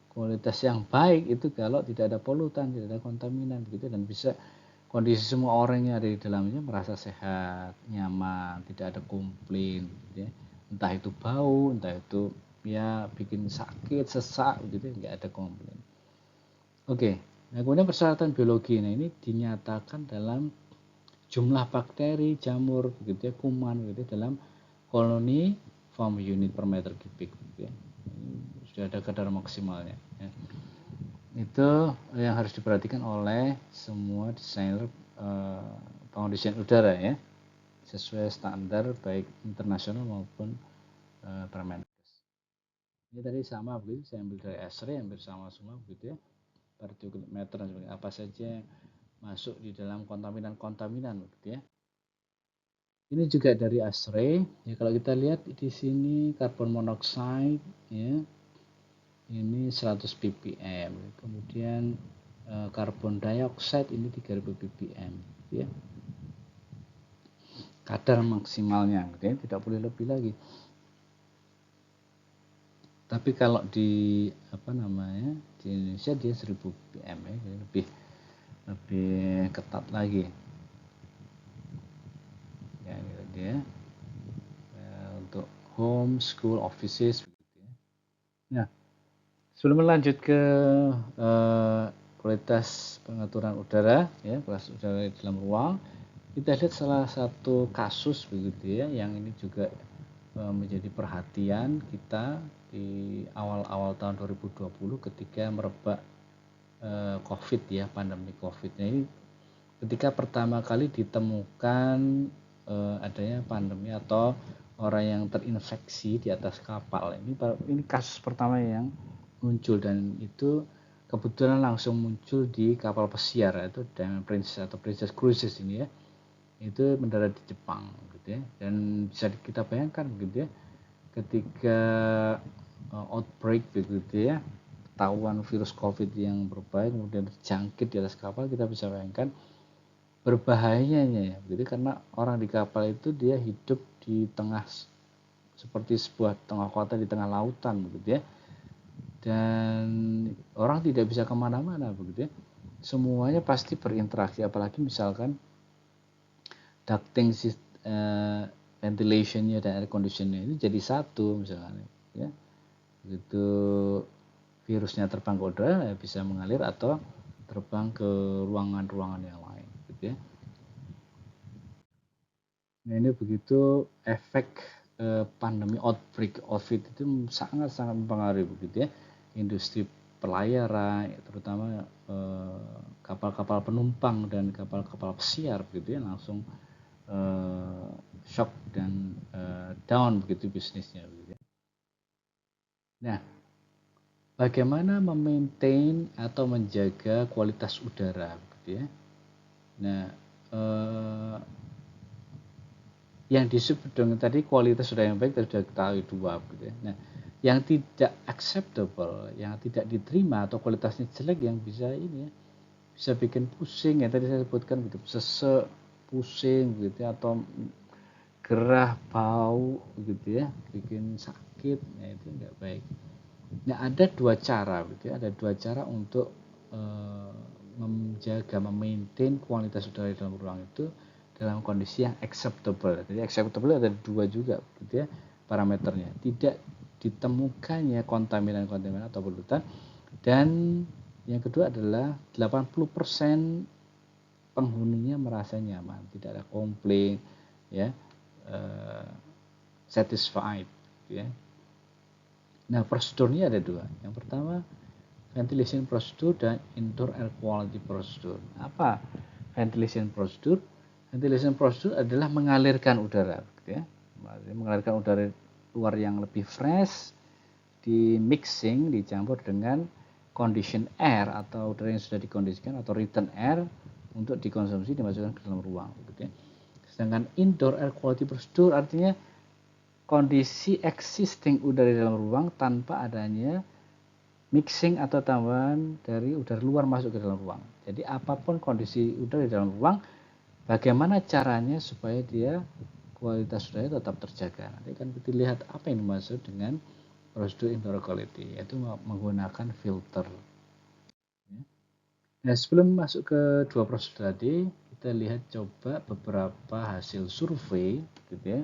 kualitas yang baik itu kalau tidak ada polutan, tidak ada kontaminan begitu, dan bisa kondisi semua orang yang ada di dalamnya merasa sehat, nyaman, tidak ada komplain gitu ya. Entah itu bau, entah itu ya bikin sakit, sesak gitu, nggak ada komplain. Oke, nah kemudian persyaratan biologi, nah ini dinyatakan dalam jumlah bakteri, jamur begitu ya, kuman gitu dalam koloni form unit per meter kubik gitu ya. Sudah ada kadar maksimalnya ya. Itu yang harus diperhatikan oleh semua desainer pengondisionan udara ya, sesuai standar baik internasional maupun Permenkes. Ini tadi sama begitu, saya ambil dari ASRE hampir sama semua begitu ya, partikulat meter dan sebagainya, apa saja masuk di dalam kontaminan begitu ya. Ini juga dari ASRE ya. Kalau kita lihat di sini karbon monoksida ya, ini 100 ppm, kemudian karbon dioksida ini 3000 ppm ya. Kadar maksimalnya gitu ya, tidak boleh lebih lagi. Tapi kalau di di Indonesia dia 1000 ppm ya, jadi lebih ketat lagi ya, ini dia untuk home, school, offices begitu ya. Nah, sebelum lanjut ke kualitas pengaturan udara ya, kualitas udara di dalam ruang, kita lihat salah satu kasus begitu ya, yang ini juga menjadi perhatian kita di awal-awal tahun 2020 ketika merebak COVID ya, pandemi COVID. Nah, ini ketika pertama kali ditemukan adanya pandemi atau orang yang terinfeksi di atas kapal. Ini kasus pertama yang muncul, dan itu kebetulan langsung muncul di kapal pesiar, yaitu Diamond Princess atau Princess Cruises ini ya. Itu mendarat di Jepang gitu ya. Dan bisa kita bayangkan begitu ya, ketika outbreak begitu ya, ketahuan virus COVID yang berbahaya kemudian terjangkit di atas kapal, kita bisa bayangkan berbahayanya ya begitu, karena orang di kapal itu dia hidup di tengah seperti sebuah tengah kota di tengah lautan begitu ya, dan orang tidak bisa kemana-mana begitu ya, semuanya pasti berinteraksi, apalagi misalkan ducting ventilationnya dan air conditionnya itu jadi satu misalnya ya, begitu virusnya terbang ke udara ya bisa mengalir atau terbang ke ruangan-ruangan yang lain gitu ya. Nah, ini begitu efek pandemi outbreak COVID itu sangat-sangat mempengaruhi begitu ya industri pelayaran, terutama kapal-kapal penumpang dan kapal-kapal pesiar begitu ya, langsung shock dan down begitu bisnisnya begitu ya. Nah, bagaimana memaintain atau menjaga kualitas udara gitu ya. Nah, yang disebut dengan tadi kualitas udara yang baik sudah ketahui dua gitu ya. Nah, yang tidak acceptable, yang tidak diterima atau kualitasnya jelek yang bisa ini ya, bisa bikin pusing ya tadi saya sebutkan gitu, sesek, pusing gitu ya, atau gerah, bau gitu ya, bikin sakit, ya itu enggak baik. Nah, ada dua cara gitu ya, ada dua cara untuk menjaga, memaintain kualitas udara di dalam ruang itu dalam kondisi yang acceptable. Jadi acceptable ada dua juga gitu ya parameternya. Tidak ditemukannya kontaminan-kontaminan atau polutan, dan yang kedua adalah 80% penghuninya merasa nyaman, tidak ada komplain ya, satisfied gitu ya. Nah, prosedurnya ada dua. Yang pertama ventilation procedure dan indoor air quality procedure. Apa ventilation procedure? Ventilation procedure adalah mengalirkan udara, gitu ya. Mengalirkan udara luar yang lebih fresh, di mixing, dicampur dengan condition air atau udara yang sudah dikondisikan atau return air untuk dikonsumsi, dimasukkan ke dalam ruang, gitu ya. Sedangkan indoor air quality procedure artinya kondisi existing udara di dalam ruang tanpa adanya mixing atau tambahan dari udara luar masuk ke dalam ruang. Jadi apapun kondisi udara di dalam ruang, bagaimana caranya supaya dia kualitas udaranya tetap terjaga. Nanti kan kita lihat apa yang dimaksud dengan prosedur indoor quality, yaitu menggunakan filter. Nah, sebelum masuk ke dua prosedur tadi, kita lihat coba beberapa hasil survei, gitu ya.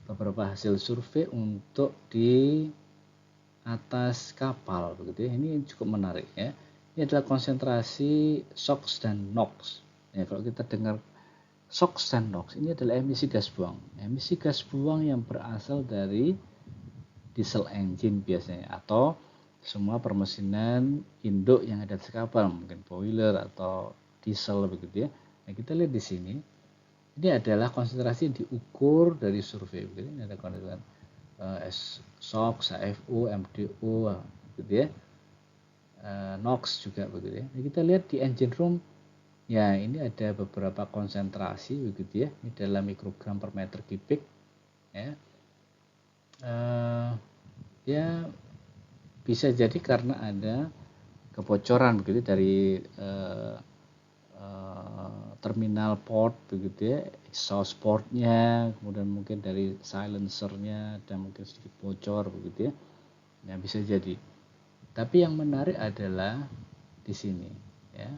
Beberapa hasil survei untuk di atas kapal begitu ya. Ini cukup menarik ya. Ini adalah konsentrasi SOx dan NOx. Ya, kalau kita dengar SOx dan NOx ini adalah emisi gas buang. Emisi gas buang yang berasal dari diesel engine biasanya, atau semua permesinan induk yang ada di kapal, mungkin boiler atau diesel begitu ya. Nah, kita lihat di sini. Ini adalah konsentrasi yang diukur dari survei begitu. Ini ada konsentrasi SOx, HFO, MDO gitu ya, NOx juga begitu ya. Nah, kita lihat di engine room ya, ini ada beberapa konsentrasi begitu ya, ini dalam mikrogram per meter kubik ya. Ya bisa jadi karena ada kebocoran begitu dari terminal port begitu ya, exhaust portnya, kemudian mungkin dari silencernya dan mungkin sedikit bocor begitu ya. Ya bisa jadi. Tapi yang menarik adalah di sini ya.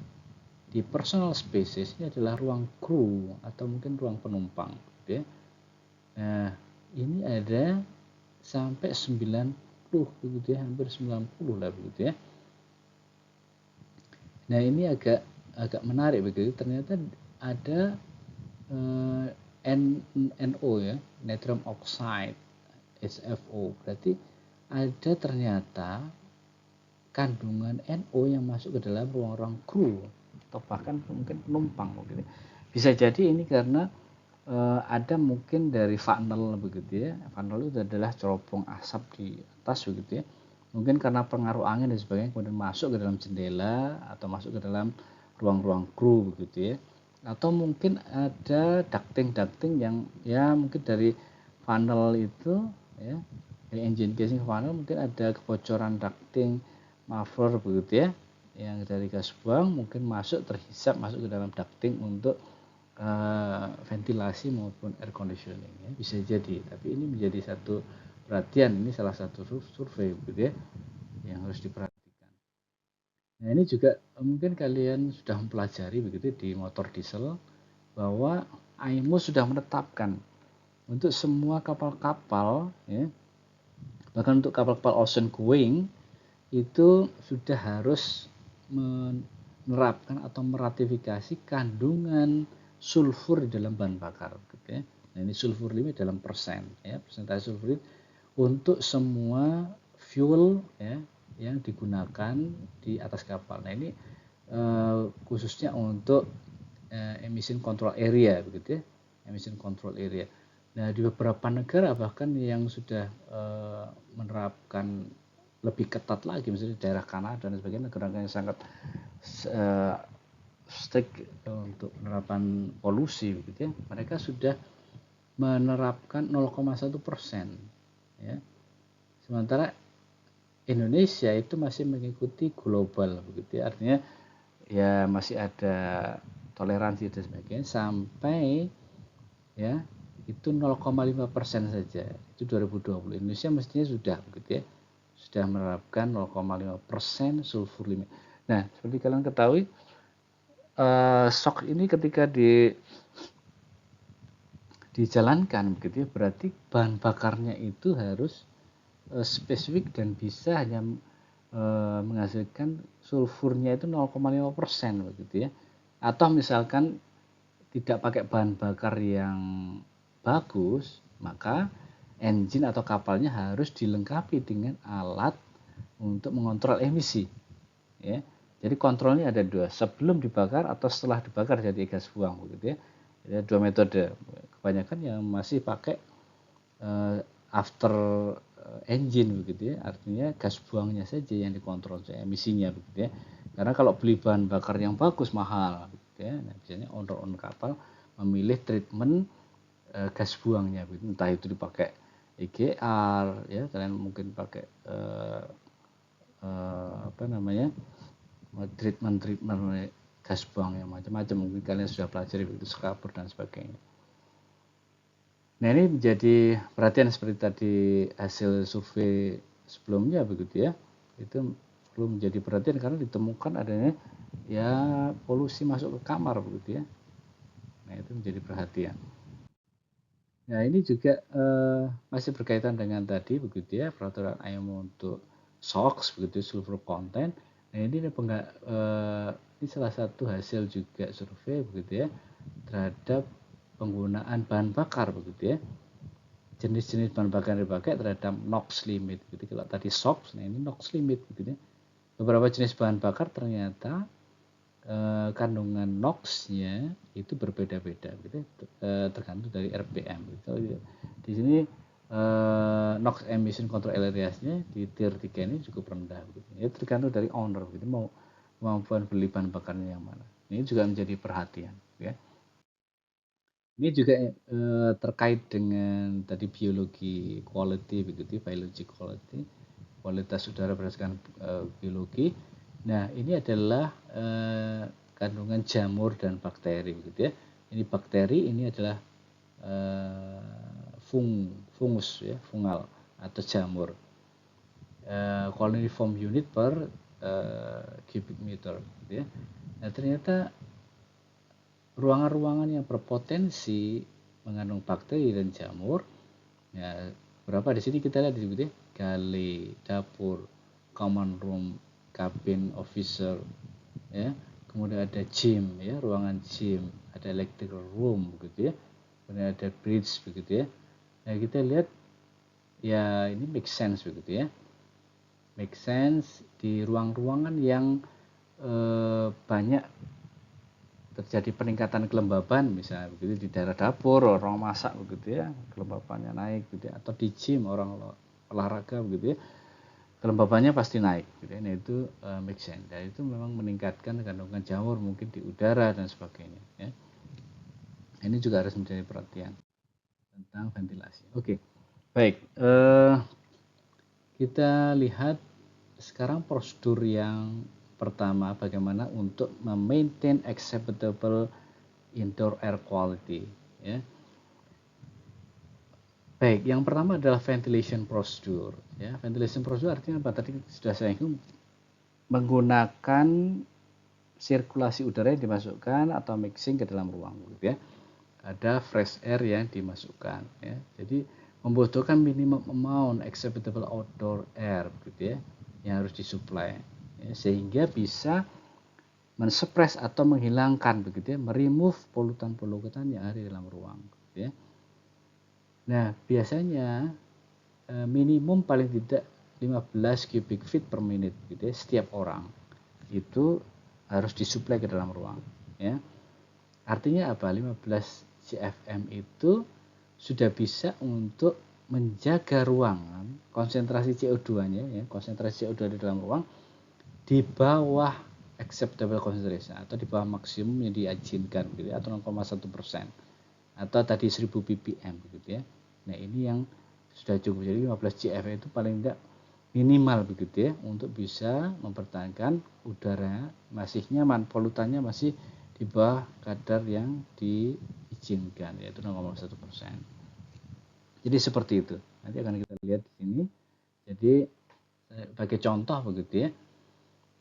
Di personal spaces ini adalah ruang kru atau mungkin ruang penumpang gitu ya. Nah, ini ada sampai 90 begitu ya, hampir 90 lah begitu ya. Nah, ini agak menarik begitu. Ternyata ada NO ya, natrium oxide, HFO. Berarti ada ternyata kandungan NO yang masuk ke dalam ruang-ruang kru atau bahkan mungkin penumpang begitu. Bisa jadi ini karena ada mungkin dari funnel begitu ya. Funnel itu adalah cerobong asap di atas begitu ya. Mungkin karena pengaruh angin dan sebagainya kemudian masuk ke dalam jendela atau masuk ke dalam ruang-ruang kru begitu ya. Atau mungkin ada ducting yang ya mungkin dari funnel itu ya, dari engine casing funnel mungkin ada kebocoran ducting muffler begitu ya, yang dari gas buang mungkin masuk, terhisap masuk ke dalam ducting untuk ventilasi maupun air conditioning ya, bisa jadi. Tapi ini menjadi satu perhatian, ini salah satu survei begitu ya yang harus diperhatikan. Nah, ini juga mungkin kalian sudah mempelajari begitu di motor diesel bahwa IMO sudah menetapkan untuk semua kapal-kapal ya, bahkan untuk kapal-kapal ocean going itu sudah harus menerapkan atau meratifikasi kandungan sulfur di dalam bahan bakar, gitu ya. Nah, ini sulfur limit dalam persen, ya, persentase sulfur untuk semua fuel, ya, yang digunakan di atas kapal. Nah, ini khususnya untuk emission control area, begitu ya, emission control area. Nah, di beberapa negara bahkan yang sudah menerapkan lebih ketat lagi, misalnya daerah Kanada dan sebagainya, negara yang sangat strict untuk penerapan polusi, begitu ya. Mereka sudah menerapkan 0,1%, ya. Sementara Indonesia itu masih mengikuti global, begitu ya. Artinya ya masih ada toleransi dan sebagainya sampai, ya, itu 0,5% saja. Itu 2020. Indonesia mestinya sudah, begitu ya, sudah menerapkan 0,5% sulfur limit. Nah, seperti kalian ketahui, SOx ini ketika dijalankan, begitu ya, berarti bahan bakarnya itu harus spesifik dan bisa hanya menghasilkan sulfurnya itu 0,5%, begitu ya. Atau misalkan tidak pakai bahan bakar yang bagus, maka engine atau kapalnya harus dilengkapi dengan alat untuk mengontrol emisi, ya. Jadi kontrolnya ada dua, sebelum dibakar atau setelah dibakar jadi gas buang, begitu ya. Ada dua metode. Kebanyakan yang masih pakai after engine, begitu ya. Artinya gas buangnya saja yang dikontrol, emisinya, begitu ya. Karena kalau beli bahan bakar yang bagus mahal, begitu ya. Nah, biasanya owner kapal memilih treatment gas buangnya, begitu. Entah itu dipakai EGR, ya, kalian mungkin pakai apa namanya, treatment gas buang yang macam-macam, mungkin kalian sudah pelajari, begitu, scrubber dan sebagainya. Nah, ini menjadi perhatian seperti tadi hasil survei sebelumnya, begitu ya. Itu perlu menjadi perhatian karena ditemukan adanya ya polusi masuk ke kamar, begitu ya. Nah, itu menjadi perhatian. Nah, ini juga masih berkaitan dengan tadi, begitu ya, peraturan IMO untuk SOx, begitu, sulfur content. Nah, ini ini salah satu hasil juga survei, begitu ya, terhadap penggunaan bahan bakar, begitu ya. Jenis-jenis bahan bakar yang dipakai terhadap NOx limit, gitu. Kalau tadi SOx, nah ini NOx limit, begitu ya. Beberapa jenis bahan bakar ternyata kandungan NOx-nya itu berbeda-beda, gitu, tergantung dari RPM, gitu. Di sini NOx emission control area-nya di tier 3 ini cukup rendah, gitu. Ya, tergantung dari owner, gitu, mau kemampuan beli bahan bakarnya yang mana. Ini juga menjadi perhatian, ya. Ini juga terkait dengan tadi biologi quality, begitu, biology quality, kualitas udara berdasarkan biologi. Nah, ini adalah kandungan jamur dan bakteri, begitu ya. Ini bakteri, ini adalah fungus, ya, fungal atau jamur. Colony form unit per cubic meter, gitu ya. Nah, ternyata ruangan-ruangan yang berpotensi mengandung bakteri dan jamur, ya, berapa di sini kita lihat di sini, galley, dapur, common room, cabin officer, ya, kemudian ada gym, ya, ruangan gym, ada electrical room, begitu ya, kemudian ada bridge, begitu ya. Nah, kita lihat ya ini make sense, begitu ya, make sense di ruang-ruangan yang banyak terjadi peningkatan kelembaban, misalnya, begitu, di daerah dapur orang masak, begitu ya, kelembabannya naik, gitu ya. Atau di gym orang olahraga, begitu ya, kelembabannya pasti naik, gitu ya. Nah, itu make sense. Dan itu memang meningkatkan kandungan jamur mungkin di udara dan sebagainya, ya. Ini juga harus menjadi perhatian tentang ventilasi. Oke, baik, kita lihat sekarang prosedur yang pertama, bagaimana untuk memaintain acceptable indoor air quality, ya. Baik, yang pertama adalah ventilation procedure, ya. Ventilation procedure artinya apa? Tadi sudah saya singgung, menggunakan sirkulasi udara yang dimasukkan atau mixing ke dalam ruang, gitu ya. Ada fresh air yang dimasukkan, ya. Jadi membutuhkan minimum amount acceptable outdoor air, gitu ya, yang harus disuplai, ya, sehingga bisa mensuppress atau menghilangkan begitu ya, meremove polutan-polutan yang ada di dalam ruang gitu ya. Nah, biasanya minimum paling tidak 15 cubic feet per menit gitu ya, setiap orang itu harus disuplai ke dalam ruang ya. Artinya apa? 15 CFM itu sudah bisa untuk menjaga ruangan konsentrasi CO2-nya ya, konsentrasi CO2 di dalam ruang di bawah acceptable concentration atau di bawah maksimum yang diizinkan gitu ya, atau 0,1% atau tadi 1000 ppm begitu ya. Nah, ini yang sudah cukup. Jadi 15 CFM itu paling tidak minimal begitu ya untuk bisa mempertahankan udara masih nyaman, polutannya masih di bawah kadar yang diizinkan yaitu 0,1%. Jadi seperti itu. Nanti akan kita lihat di sini. Jadi sebagai contoh begitu ya.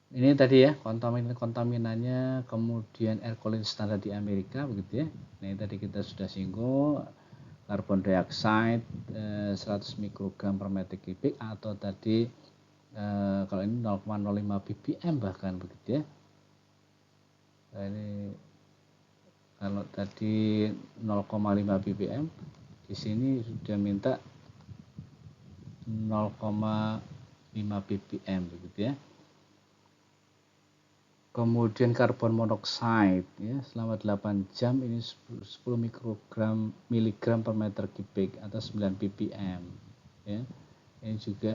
Ini tadi ya kontaminannya, kemudian air quality standard di Amerika begitu ya. Nah, ini tadi kita sudah singgung carbon dioxide 100 mikrogram per meter kubik atau tadi kalau ini 0,05 ppm bahkan begitu ya. Nah, ini kalau tadi 0,5 ppm, di sini sudah minta 0,5 ppm begitu ya. Kemudian karbon monoksida ya, selama 8 jam ini 10 miligram per meter kubik atau 9 ppm ya. Ini juga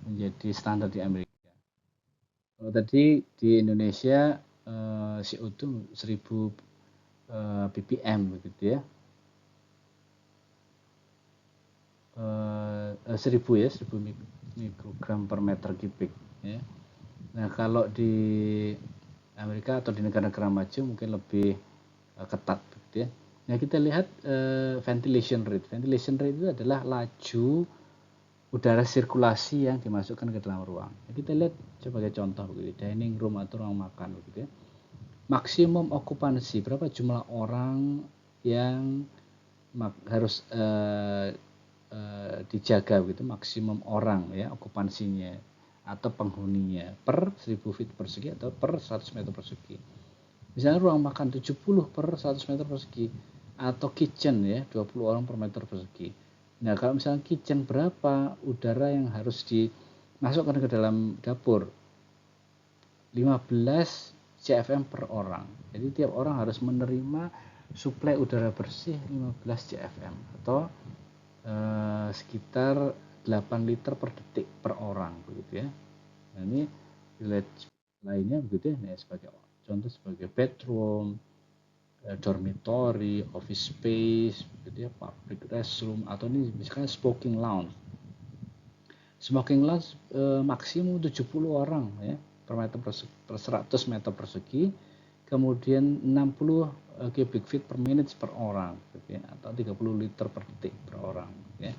menjadi standar di Amerika. Kalau tadi di Indonesia CO2 1000 ppm begitu ya. 1000 ya, 1000 mikrogram per meter kubik ya. Nah, kalau di Amerika atau di negara-negara maju mungkin lebih ketat gitu ya. Nah, kita lihat ventilation rate. Ventilation rate itu adalah laju udara sirkulasi yang dimasukkan ke dalam ruang. Nah, kita lihat sebagai contoh begitu, dining room atau ruang makan begitu ya. Maksimum okupansi, berapa jumlah orang yang harus dijaga begitu, maksimum orang ya okupansinya atau penghuninya per 1000 feet persegi atau per 100 meter persegi. Misalnya ruang makan 70 per 100 meter persegi atau kitchen ya 20 orang per meter persegi. Nah, kalau misalnya kitchen berapa udara yang harus dimasukkan ke dalam dapur? 15 CFM per orang. Jadi tiap orang harus menerima suplai udara bersih 15 CFM atau sekitar 8 liter per detik per orang begitu ya. Nah, ini village lainnya begitu ya. Nah, sebagai contoh sebagai bedroom, dormitory, office space begitu ya, public restroom atau ini misalkan smoking lounge. Smoking lounge maksimum 70 orang ya per meter per 100 meter persegi. Kemudian 60 cubic feet per minute per orang gitu ya, atau 30 liter per detik per orang ya.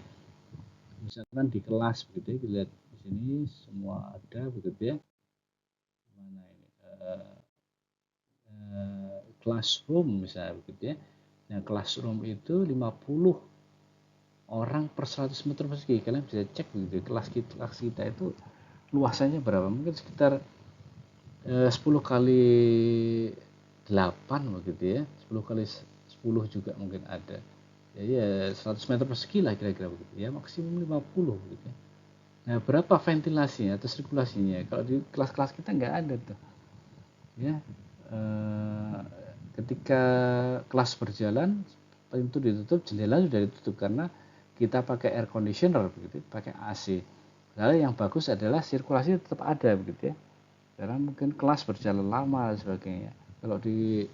Misalkan di kelas begitu ya, kita lihat di sini semua ada begitu ya. Mana ini classroom misalnya begitu ya. Nah, classroom itu 50 orang per 100 meter persegi. Kalian bisa cek begitu kelas kita itu luasannya berapa? Mungkin sekitar 10 kali 8 begitu ya. 10 kali 10 juga mungkin ada. Ya 100 meter persegi lah kira-kira begitu ya, maksimum 50 begitu ya. Nah, berapa ventilasinya atau sirkulasinya? Kalau di kelas-kelas kita nggak ada tuh ya. Ketika kelas berjalan, pintu ditutup, jendela sudah ditutup karena kita pakai air conditioner begitu, pakai AC. Lalu yang bagus adalah sirkulasi tetap ada begitu ya. Karena mungkin kelas berjalan lama dan sebagainya. Kalau di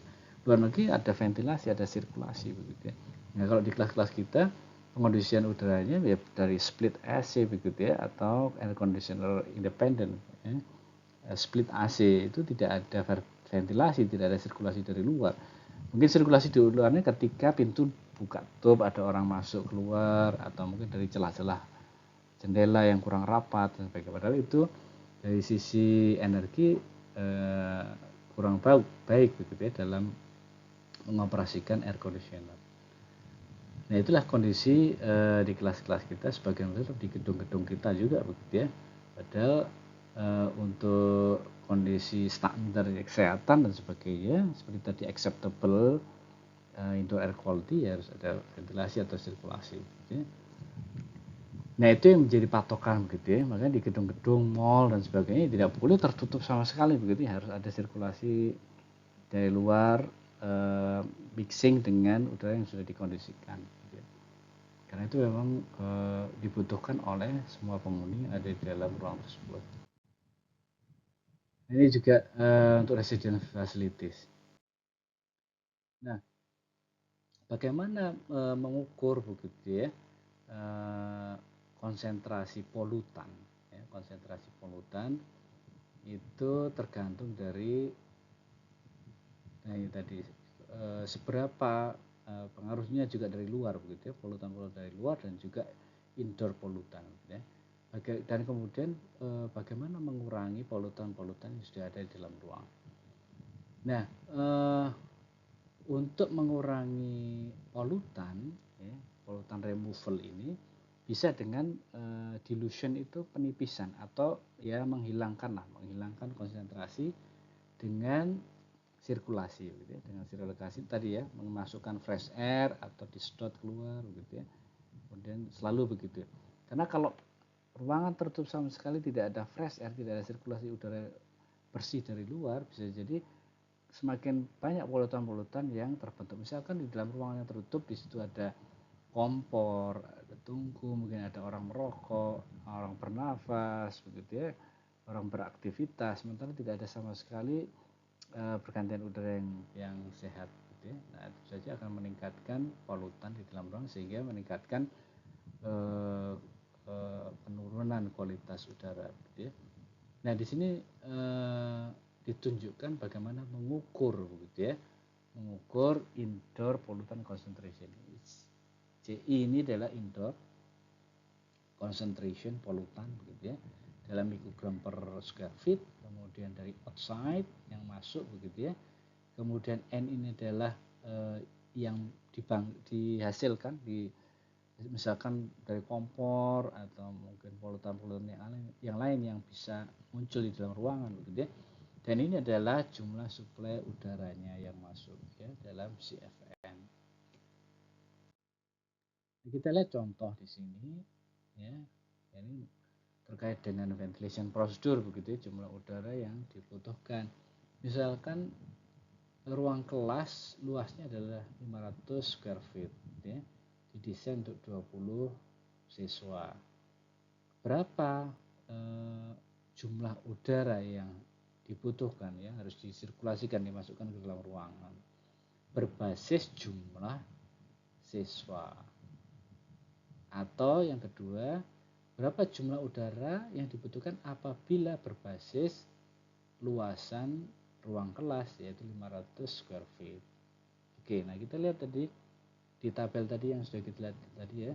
luar negeri ada ventilasi, ada sirkulasi begitu ya. Nah, kalau di kelas-kelas kita pengondisian udaranya ya dari split AC begitu ya, atau air conditioner independent ya. Split AC itu tidak ada ventilasi, tidak ada sirkulasi dari luar. Mungkin sirkulasi di luarnya ketika pintu buka tutup, ada orang masuk keluar, atau mungkin dari celah-celah jendela yang kurang rapat dan sebagainya. Padahal itu dari sisi energi kurang baik begitu ya dalam mengoperasikan air conditioner. Nah, itulah kondisi di kelas-kelas kita, sebagian besar di gedung-gedung kita juga begitu ya. Padahal untuk kondisi standar kesehatan dan sebagainya, seperti tadi acceptable indoor air quality, ya harus ada ventilasi atau sirkulasi. Ya. Nah itu yang menjadi patokan begitu ya, makanya di gedung-gedung, mall dan sebagainya tidak boleh tertutup sama sekali begitu ya, harus ada sirkulasi dari luar mixing dengan udara yang sudah dikondisikan. Gitu ya. Karena itu memang dibutuhkan oleh semua penghuni yang ada di dalam ruang tersebut. Ini juga untuk resident facilities. Nah, bagaimana mengukur begitu ya konsentrasi polutan? Ya, konsentrasi polutan itu tergantung dari tadi seberapa pengaruhnya juga dari luar begitu ya, polutan-polutan dari luar dan juga indoor polutan. Gitu ya. Dan kemudian bagaimana mengurangi polutan-polutan yang sudah ada di dalam ruang. Nah, untuk mengurangi polutan, ya, polutan removal ini bisa dengan dilution, itu penipisan atau ya menghilangkan konsentrasi dengan sirkulasi, gitu ya. Dengan sirkulasi tadi ya, memasukkan fresh air atau disedot keluar, gitu ya. Kemudian selalu begitu. Karena kalau ruangan tertutup sama sekali, tidak ada fresh air, tidak ada sirkulasi udara bersih dari luar, bisa jadi semakin banyak polutan-polutan yang terbentuk. Misalkan di dalam ruangan yang tertutup, di situ ada kompor, ada tungku, mungkin ada orang merokok, orang bernafas, begitu ya, orang beraktivitas, sementara tidak ada sama sekali pergantian udara yang sehat. Gitu ya. Nah, itu saja akan meningkatkan polutan di dalam ruang sehingga meningkatkan penurunan kualitas udara. Gitu ya. Nah, di sini ditunjukkan bagaimana mengukur begitu ya, mengukur indoor pollutant concentration. CI ini adalah indoor concentration pollutant begitu ya, dalam mikrogram per square feet. Kemudian dari outside yang masuk begitu ya. Kemudian N ini adalah yang dihasilkan misalkan dari kompor atau mungkin polutan-polutan yang lain yang bisa muncul di dalam ruangan begitu ya. Dan ini adalah jumlah suplai udaranya yang masuk ya dalam CFM. Kita lihat contoh di sini ya. Ini terkait dengan ventilation procedure begitu ya, jumlah udara yang dibutuhkan. Misalkan ruang kelas luasnya adalah 500 square feet ya. Didesain untuk 20 siswa. Berapa jumlah udara yang dibutuhkan ya, harus disirkulasikan, dimasukkan ke dalam ruangan berbasis jumlah siswa. Atau yang kedua, berapa jumlah udara yang dibutuhkan apabila berbasis luasan ruang kelas, yaitu 500 square feet. Oke, nah kita lihat tadi di tabel tadi yang sudah kita lihat tadi ya.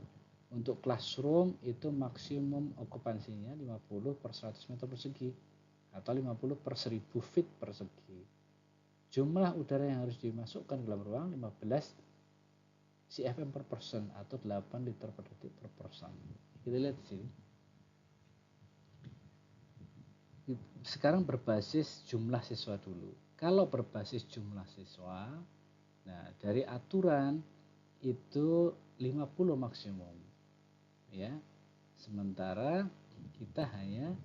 Untuk classroom itu maksimum okupansinya 50 per 100 meter persegi atau 50 per 1000 feet persegi. Jumlah udara yang harus dimasukkan ke dalam ruang 15 CFM per person atau 8 liter per detik per person. Kita lihat di sini. Sekarang berbasis jumlah siswa dulu. Kalau berbasis jumlah siswa, nah dari aturan itu 50 maksimum. Ya. Sementara kita hanya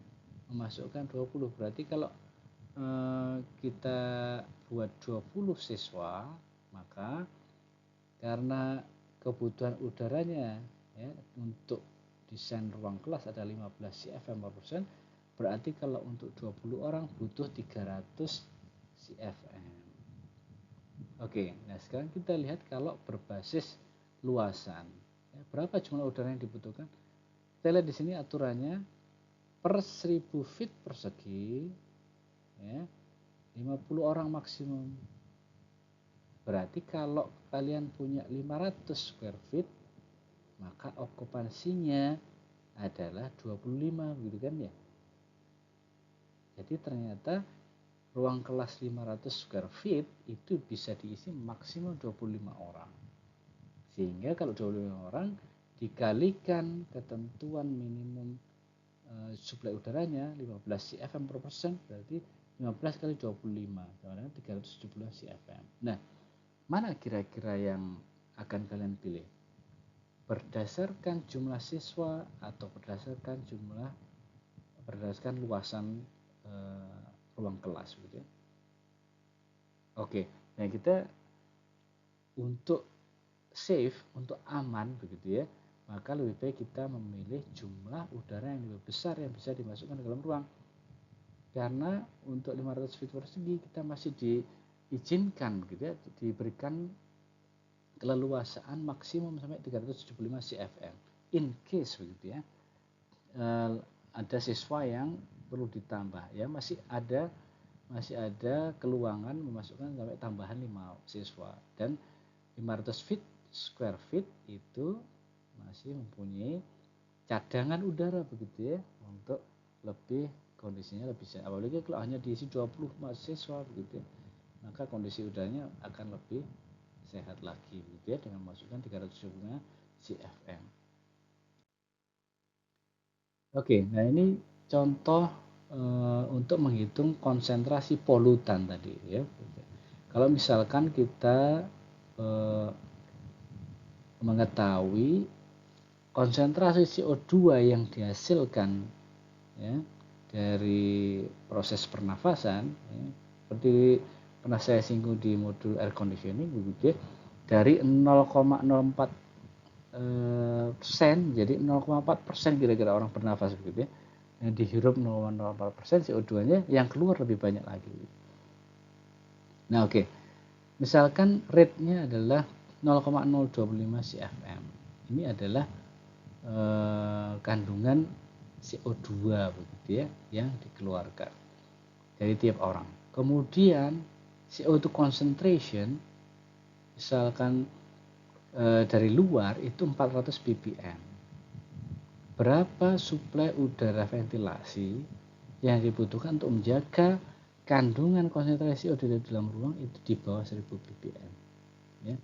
memasukkan 20. Berarti kalau kita buat 20 siswa, maka karena kebutuhan udaranya ya, untuk desain ruang kelas ada 15 CFM per persen, berarti kalau untuk 20 orang butuh 300 CFM. Oke, nah sekarang kita lihat kalau berbasis luasan. Ya, berapa jumlah udara yang dibutuhkan? Kita lihat di sini aturannya per 1000 feet persegi ya, 50 orang maksimum. Berarti kalau kalian punya 500 square feet, maka okupansinya adalah 25, begitu kan ya. Jadi ternyata ruang kelas 500 square feet itu bisa diisi maksimum 25 orang. Sehingga kalau 25 orang dikalikan ketentuan minimum suplai udaranya 15 CFM per persen, berarti 15 kali 25 sama dengan 370 CFM. Nah, mana kira-kira yang akan kalian pilih? Berdasarkan jumlah siswa atau berdasarkan luasan ruang kelas gitu ya. Oke, nah kita untuk safe, untuk aman begitu ya, maka lebih baik kita memilih jumlah udara yang lebih besar yang bisa dimasukkan ke dalam ruang. Karena untuk 500 feet persegi kita masih diizinkan begitu ya, diberikan keleluasaan maksimum sampai 375 CFM. In case begitu ya, ada siswa yang perlu ditambah ya, masih ada keluangan memasukkan sampai tambahan 5 siswa, dan 500 feet square feet itu masih mempunyai cadangan udara begitu ya, untuk lebih kondisinya lebih sehat. Apalagi kalau hanya diisi 20 mahasiswa begitu ya, maka kondisi udaranya akan lebih sehat lagi begitu ya, dengan memasukkan 375 CFM. Oke, nah ini contoh untuk menghitung konsentrasi polutan tadi ya. Kalau misalkan kita mengetahui konsentrasi CO2 yang dihasilkan ya, dari proses pernafasan ya, seperti pernah saya singgung di modul air conditioning begitu ya, dari 0,04 persen jadi 0,4% kira-kira orang bernafas begitu ya, yang dihirup 0,04% CO2-nya, yang keluar lebih banyak lagi. Nah oke, misalkan rate-nya adalah 0,025 CFM. Ini adalah kandungan CO2 begitu ya, yang dikeluarkan dari tiap orang. Kemudian CO2 concentration misalkan dari luar itu 400 ppm. Berapa suplai udara ventilasi yang dibutuhkan untuk menjaga kandungan konsentrasi CO2 di dalam ruang itu di bawah 1000 ppm ya.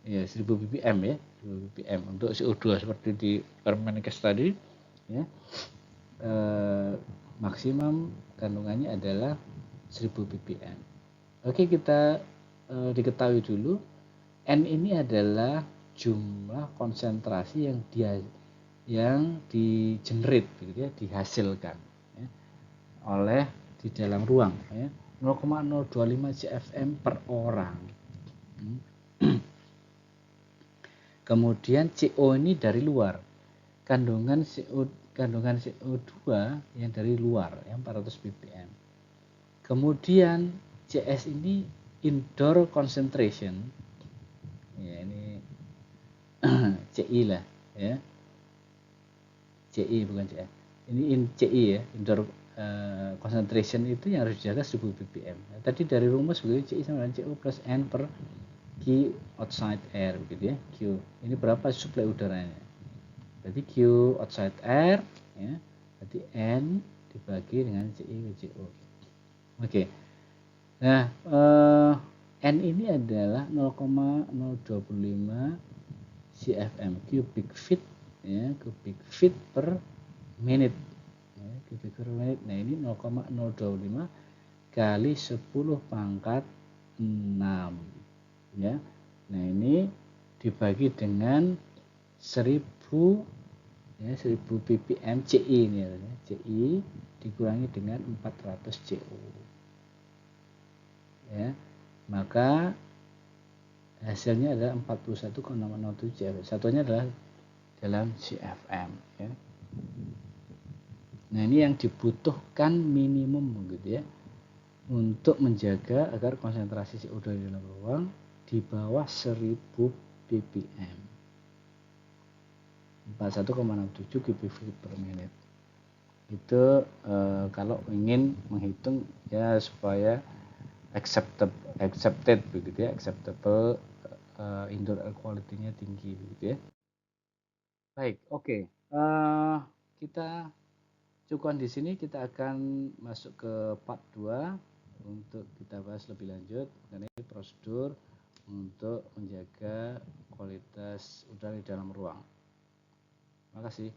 1000 ppm ya, 1000 ppm untuk CO2 seperti di Permenkes tadi ya. Maksimum kandungannya adalah 1000 ppm. Oke, kita diketahui dulu N ini adalah jumlah konsentrasi yang di-generate begitu ya, dihasilkan ya, oleh di dalam ruang ya, 0,025 CFM per orang. Kemudian CO ini dari luar, kandungan CO2 yang dari luar yang 400 ppm. Kemudian CS ini indoor concentration ya, ini CI lah ya, CI bukan CI, ini CI ya, indoor concentration itu yang harus dijaga 1000 ppm. Nah, tadi dari rumus begitu, CI sama dengan CO plus N per Q outside air begitu ya. Q ini berapa suplai udaranya, berarti Q outside air ya, berarti N dibagi dengan CI CO. Oke, nah N ini adalah 0,025 CFM, cubic feet ya, cubic feet per menit ya, cubic per menit. Nah ini 0,025 kali 10 pangkat 6 ya. Nah ini dibagi dengan 1000 ya, 1000 ppm CI ini ya, CI dikurangi dengan 400 CO ya, maka hasilnya adalah 41,607 CFM. Satunya adalah dalam CFM ya. Nah ini yang dibutuhkan minimum begitu ya, untuk menjaga agar konsentrasi CO2 di dalam ruang di bawah 1000 ppm, 41,67 cubic feet per menit. Itu kalau ingin menghitung ya supaya accepted begitu ya, acceptable indoor air quality-nya tinggi begitu ya. Baik, oke. Kita cukupkan di sini, kita akan masuk ke part 2 untuk kita bahas lebih lanjut mengenai prosedur untuk menjaga kualitas udara di dalam ruang. Terima kasih.